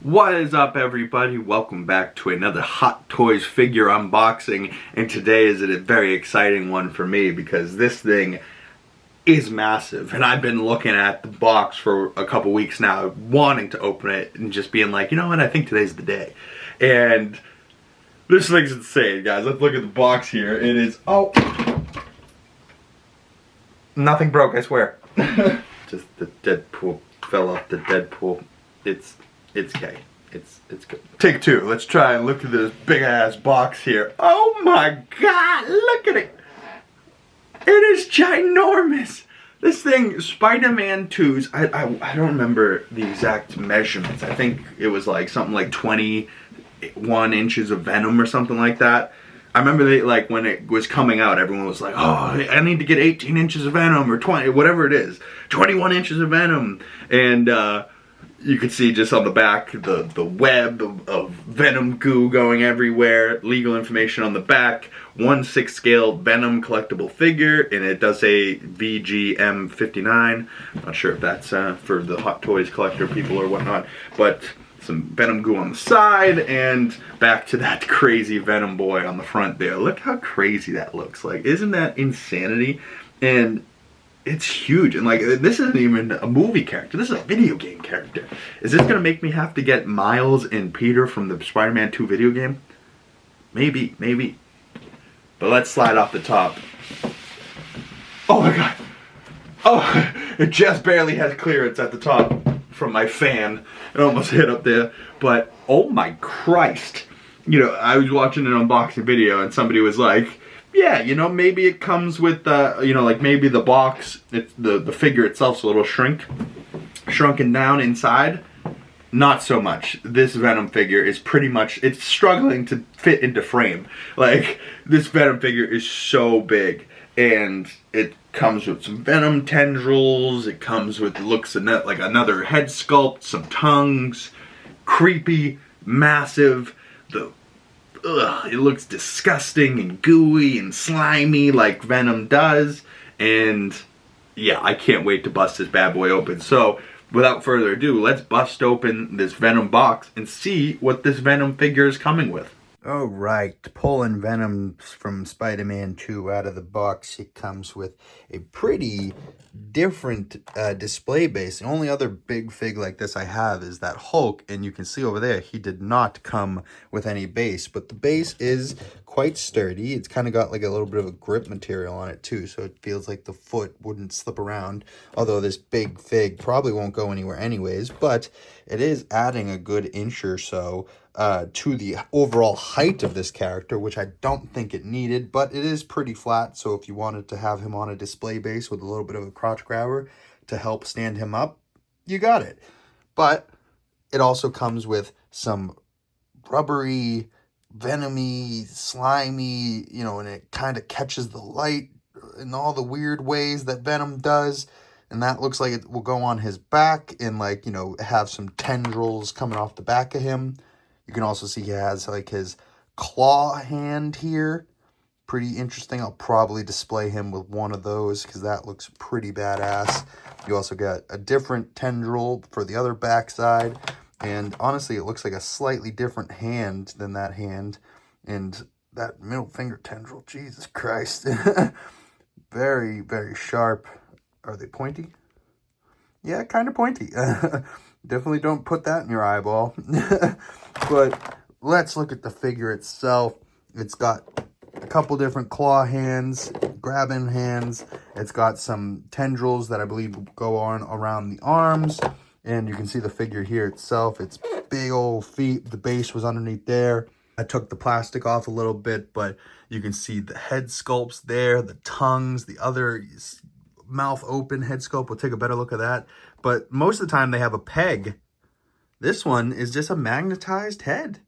What is up, everybody? Welcome back to another Hot Toys figure unboxing, and today is a very exciting one for me because this thing is massive, and I've been looking at the box for a couple weeks now, wanting to open it and just being like, you know what, I think today's the day. And this thing's insane, guys. Let's look at the box here. It is, oh, nothing broke, I swear. Just the Deadpool fell off the Deadpool. It's K. It's good. Take two. Let's try and look at this big ass box here. Oh my god, look at it. It is ginormous. This thing, Spider-Man 2's, I don't remember the exact measurements. I think it was like something like 21 inches of Venom or something like that. I remember they, like, when it was coming out, everyone was like, oh, I need to get 18 inches of Venom or 20, whatever it is. 21 inches of Venom. And you could see just on the back the web of Venom goo going everywhere. Legal information on the back. 1/6 scale Venom collectible figure, and it does say VGM59. Not sure if that's for the Hot Toys collector people or whatnot, but some Venom goo on the side, and back to that crazy Venom boy on the front there. Look how crazy that looks. Like, isn't that insanity? And it's huge, and like, this isn't even a movie character, this is a video game character. Is this gonna make me have to get Miles and Peter from the Spider-Man 2 video game? Maybe, maybe. But let's slide off the top. Oh my god. Oh, it just barely has clearance at the top from my fan. It almost hit up there, but oh my Christ. You know, I was watching an unboxing video and somebody was like, yeah, you know, maybe it comes with, you know, like maybe the box, the figure itself's a little shrunken down inside. Not so much. This Venom figure is pretty much, it's struggling to fit into frame. Like, this Venom figure is so big, and it comes with some Venom tendrils, it comes with, looks like another head sculpt, some tongues, creepy, massive, it looks disgusting and gooey and slimy like Venom does, and yeah, I can't wait to bust this bad boy open. So, without further ado, let's bust open this Venom box and see what this Venom figure is coming with. Alright, pulling Venom from Spider-Man 2 out of the box, it comes with a pretty different display base. The only other big fig like this I have is that Hulk, and you can see over there he did not come with any base, but the base is quite sturdy. It's kind of got like a little bit of a grip material on it too, so it feels like the foot wouldn't slip around, although this big fig probably won't go anywhere anyways, but it is adding a good inch or so to the overall height of this character, which I don't think it needed, but it is pretty flat, so if you wanted to have him on a display base with a little bit of a crotch grabber to help stand him up, you got it. But it also comes with some rubbery, venomy, slimy, you know, and it kind of catches the light in all the weird ways that Venom does, and that looks like it will go on his back and, like, you know, have some tendrils coming off the back of him. You can also see he has, like, his claw hand here. Pretty interesting. I'll probably display him with one of those because that looks pretty badass. You also got a different tendril for the other backside. And honestly, it looks like a slightly different hand than that hand. And that middle finger tendril, Jesus Christ. Very, very sharp. Are they pointy? Yeah, kind of pointy. Definitely don't put that in your eyeball. But let's look at the figure itself. It's got a couple different claw hands, grabbing hands. It's got some tendrils that I believe go on around the arms. And you can see the figure here itself. It's big old feet. The base was underneath there. I took the plastic off a little bit, but you can see the head sculpts there, the tongues, the other mouth open head sculpt. We'll take a better look at that. But most of the time they have a peg. This one is just a magnetized head.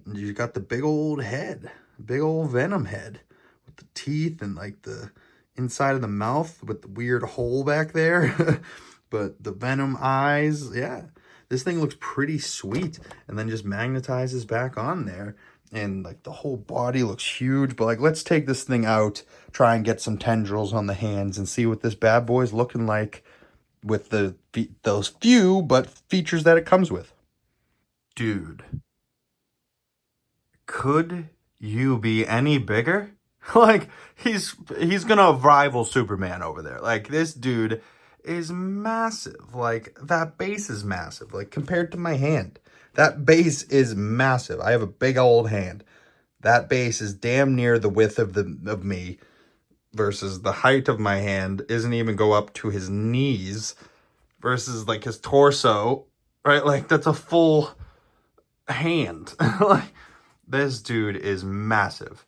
And you got the big old head, big old Venom head with the teeth and like the inside of the mouth with the weird hole back there. But the Venom eyes, yeah. This thing looks pretty sweet, and then just magnetizes back on there. And like the whole body looks huge. But like, let's take this thing out, try and get some tendrils on the hands and see what this bad boy's looking like with those few but features that it comes with. Dude, could you be any bigger? Like, he's gonna rival Superman over there. Like, this dude is massive. Like, that base is massive. Like, compared to my hand, that base is massive. I have a big old hand. That base is damn near the width of me, versus the height of my hand isn't even go up to his knees, versus like his torso, right? Like, that's a full hand. Like, this dude is massive.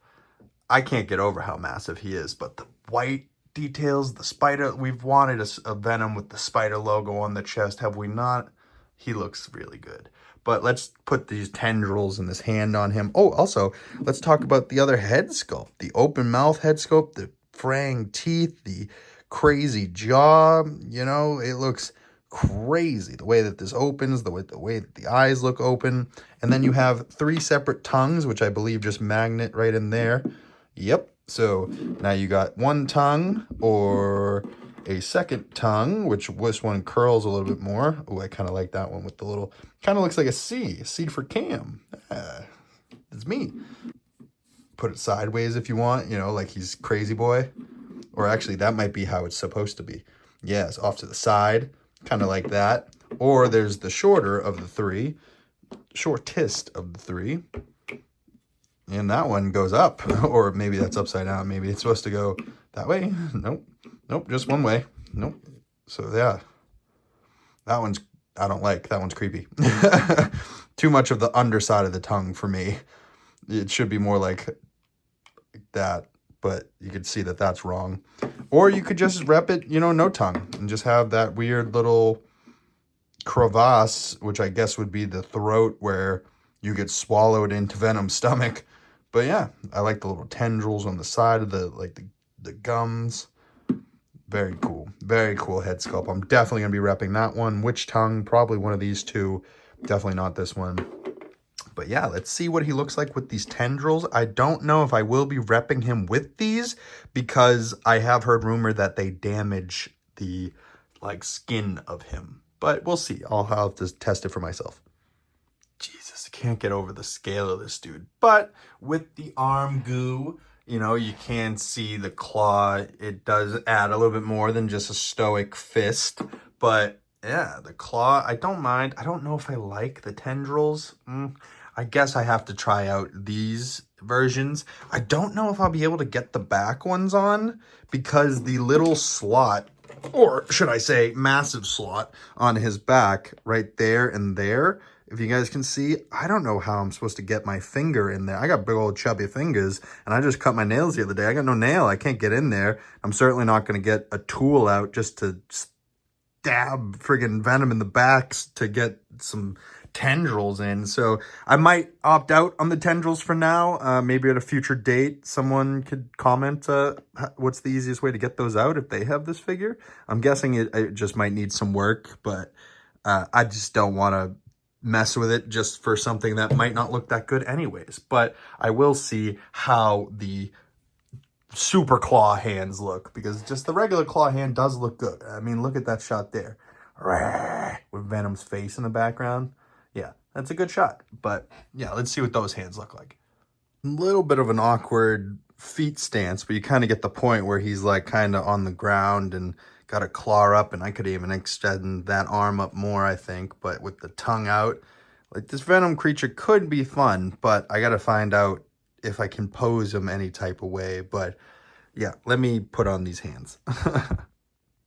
I can't get over how massive he is, but the white details, the spider, we've wanted a Venom with the spider logo on the chest, have we not? He looks really good. But let's put these tendrils and this hand on him. Oh, also, let's talk about the other head sculpt. The open mouth head sculpt, the fraying teeth, the crazy jaw. You know, it looks crazy. The way that this opens, the way that the eyes look open. And then you have 3 separate tongues, which I believe just magnet right in there. Yep. So now you got one tongue or a second tongue, which this one curls a little bit more. Oh, I kind of like that one with the little, kind of looks like a C for Cam. It's me. Put it sideways if you want, you know, like he's crazy boy. Or actually, that might be how it's supposed to be. Yes, off to the side, kind of like that. Or there's the shorter of the 3, shortest of the 3. And that one goes up, or maybe that's upside down. Maybe it's supposed to go that way. Nope. Nope, just one way. Nope. So, yeah. That one's, I don't like. That one's creepy. Too much of the underside of the tongue for me. It should be more like that, but you could see that that's wrong. Or you could just rep it, you know, no tongue, and just have that weird little crevasse, which I guess would be the throat where you get swallowed into Venom's stomach. But yeah, I like the little tendrils on the side of the gums. Very cool. Very cool head sculpt. I'm definitely going to be repping that one. Which tongue? Probably one of these 2. Definitely not this one. But yeah, let's see what he looks like with these tendrils. I don't know if I will be repping him with these, because I have heard rumor that they damage the like skin of him. But we'll see. I'll have to test it for myself. Jesus, I can't get over the scale of this dude. But with the arm goo, you know, you can see the claw. It does add a little bit more than just a stoic fist. But yeah, the claw, I don't mind. I don't know if I like the tendrils. I guess I have to try out these versions. I don't know if I'll be able to get the back ones on, because the little slot, or should I say massive slot on his back right there and there, if you guys can see, I don't know how I'm supposed to get my finger in there. I got big old chubby fingers, and I just cut my nails the other day. I got no nail. I can't get in there. I'm certainly not going to get a tool out just to stab friggin' Venom in the backs to get some tendrils in. So I might opt out on the tendrils for now. Maybe at a future date, someone could comment what's the easiest way to get those out if they have this figure. I'm guessing it just might need some work, but I just don't want to mess with it just for something that might not look that good anyways. But I will see how the super claw hands look, because just the regular claw hand does look good. I mean, look at that shot there with Venom's face in the background. Yeah, that's a good shot. But yeah, let's see what those hands look like. A little bit of an awkward feet stance, but you kind of get the point where he's like kind of on the ground and got a claw up, and I could even extend that arm up more, I think. But with the tongue out, like, this Venom creature could be fun, but I got to find out if I can pose him any type of way. But yeah, let me put on these hands.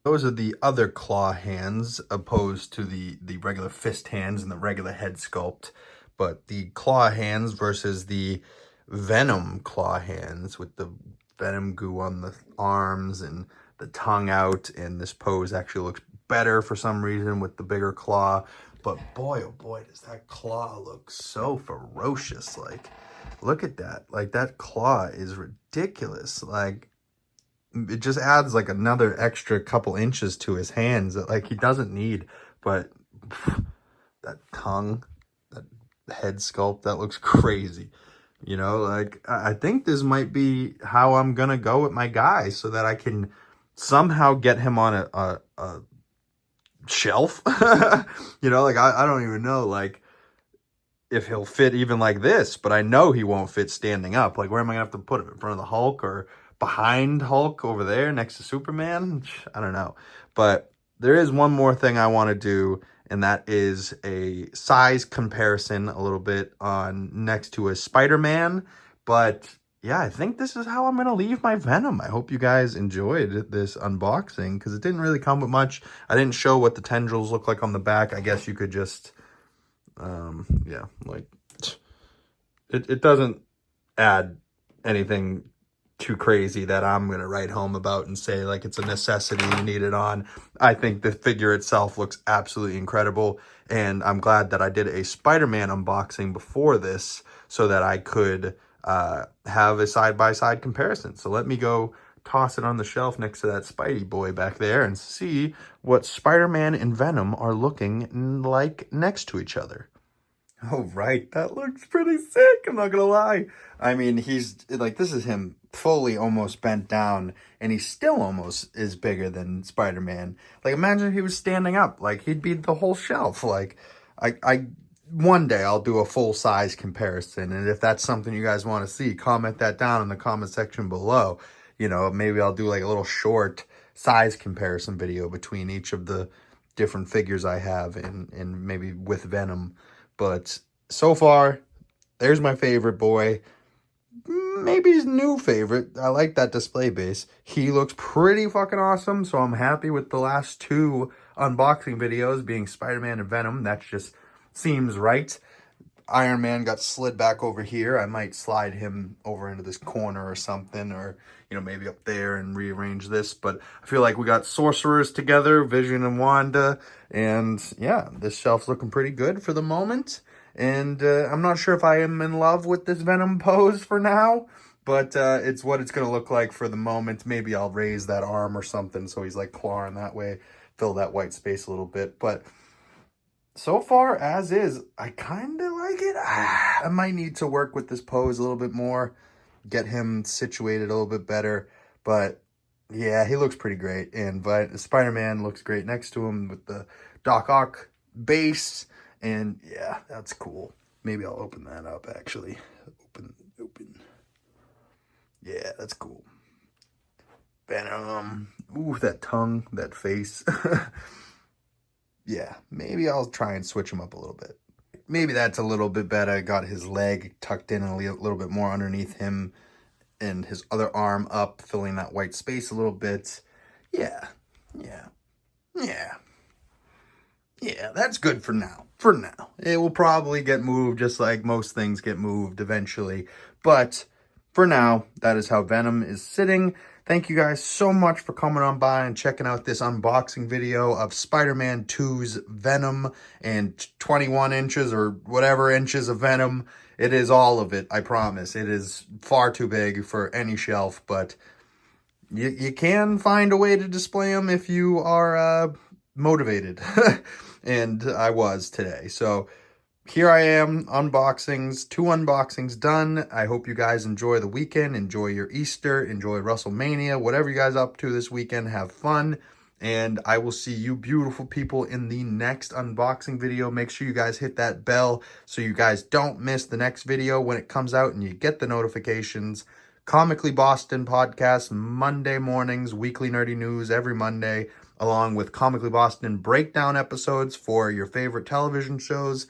Those are the other claw hands, opposed to the regular fist hands and the regular head sculpt. But the claw hands versus the Venom claw hands with the Venom goo on the arms and the tongue out, and this pose actually looks better for some reason with the bigger claw. But boy, oh boy, does that claw look so ferocious. Like, look at that. Like, that claw is ridiculous. Like, it just adds like another extra couple inches to his hands that like he doesn't need. But that tongue, that head sculpt, that looks crazy. You know, like, I think this might be how I'm gonna go with my guy, so that I can somehow get him on a shelf. You know, like, I don't even know, like, if he'll fit even like this, but I know he won't fit standing up. Like, where am I gonna have to put him? In front of the Hulk or behind Hulk over there next to Superman? I don't know. But there is one more thing I want to do, and that is a size comparison a little bit on next to a Spider-Man. But yeah, I think this is how I'm gonna leave my Venom. I hope you guys enjoyed this unboxing, because it didn't really come with much. I didn't show what the tendrils look like on the back. I guess you could just yeah, like it doesn't add anything too crazy that I'm gonna write home about and say like it's a necessity, you need it on. I think the figure itself looks absolutely incredible, and I'm glad that I did a Spider-Man unboxing before this so that I could have a side-by-side comparison. So let me go toss it on the shelf next to that Spidey boy back there and see what Spider-Man and Venom are looking like next to each other. Oh, right. That looks pretty sick. I'm not gonna lie. I mean, he's like, this is him fully almost bent down, and he still almost is bigger than Spider-Man. Like, imagine if he was standing up. Like, he'd be the whole shelf. Like, one day I'll do a full size comparison, and if that's something you guys want to see, comment that down in the comment section below. You know, maybe I'll do like a little short size comparison video between each of the different figures I have, and maybe with Venom. But so far, there's my favorite boy. Maybe his new favorite. I like that display base. He looks pretty fucking awesome, so I'm happy with the last two unboxing videos being Spider-Man and Venom. That just seems right. Iron Man got slid back over here. I might slide him over into this corner or something, or, you know, maybe up there and rearrange this. But I feel like we got sorcerers together, Vision and Wanda. And yeah, this shelf's looking pretty good for the moment. And I'm not sure if I am in love with this Venom pose for now, but it's what it's going to look like for the moment. Maybe I'll raise that arm or something so he's like clawing that way, fill that white space a little bit. But so far, as is, I kind of like it. I might need to work with this pose a little bit more, get him situated a little bit better. But yeah, he looks pretty great. And but Spider-Man looks great next to him with the Doc Ock base. And yeah, that's cool. Maybe I'll open that up, actually. Open. Yeah, that's cool. Venom. Ooh, that tongue, that face. Yeah, maybe I'll try and switch him up a little bit. Maybe that's a little bit better. I got his leg tucked in a little bit more underneath him, and his other arm up, filling that white space a little bit. Yeah, that's good for now. For now. It will probably get moved just like most things get moved eventually. But for now, that is how Venom is sitting. Thank you guys so much for coming on by and checking out this unboxing video of Spider-Man 2's Venom and 21 inches or whatever inches of Venom. It is all of it, I promise. It is far too big for any shelf, but you can find a way to display them if you are motivated. And I was today. So here I am, unboxings, 2 unboxings done. I hope you guys enjoy the weekend, enjoy your Easter, enjoy WrestleMania, whatever you guys are up to this weekend, have fun. And I will see you beautiful people in the next unboxing video. Make sure you guys hit that bell so you guys don't miss the next video when it comes out and you get the notifications. Comically Boston podcast, Monday mornings, weekly nerdy news every Monday, along with Comically Boston breakdown episodes for your favorite television shows.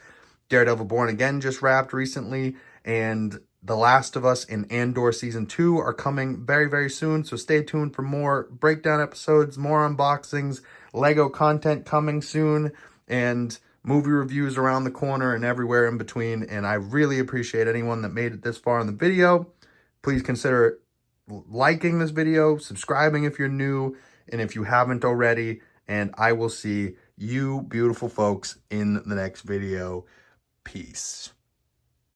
Daredevil Born Again just wrapped recently, and The Last of Us and Andor Season 2 are coming very, very soon, so stay tuned for more breakdown episodes, more unboxings, Lego content coming soon, and movie reviews around the corner and everywhere in between. And I really appreciate anyone that made it this far in the video. Please consider liking this video, subscribing if you're new, and if you haven't already, and I will see you beautiful folks in the next video. Peace.